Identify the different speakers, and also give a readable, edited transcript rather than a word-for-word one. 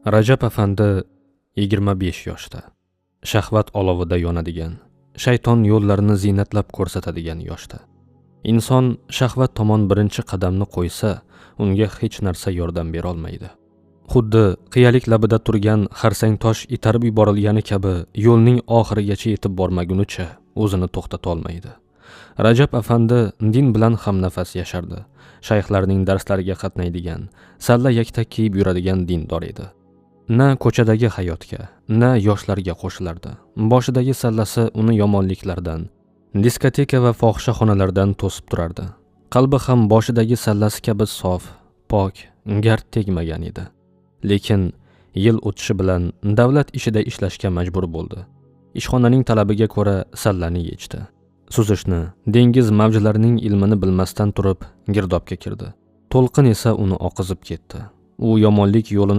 Speaker 1: Rajab afandi 25 yoshda. Shahvat olovida yonadigan, shayton yo'llarini ziynatlab ko'rsatadigan yoshda. Inson shahvat tomon birinchi qadamni qo'ysa, unga hech narsa yordam bera olmaydi. Xuddi qiyalik labida turgan xarsang tosh itarib yuborilgani kabi yo'lning oxirigacha yetib bormagunicha o'zini to'xtata olmaydi. Rajab afandi din bilan hamnafas yashardi. Shayxlarning darslariga qatnaydigan, salla yaktak kiyib yuradigan dindor edi. Na ko'chadagi hayotga, na yoshlarga qo'shilardi. Boshidagi sallasi uni yomonliklardan, diskoteka va fohishaxonalardan to'sib turardi. Qalbi ham boshidagi sallasi kabi sof, pok, gard tegmagan edi. Lekin yil o'tishi bilan davlat ishida ishlashga majbur bo'ldi. Ishxonaning talabiga ko'ra sallani yechdi. Suzishni, dengiz mavjlarining ilmini bilmasdan turib girdobga kirdi. To'lqin esa uni oqizib ketdi. U yomonlik yo'lini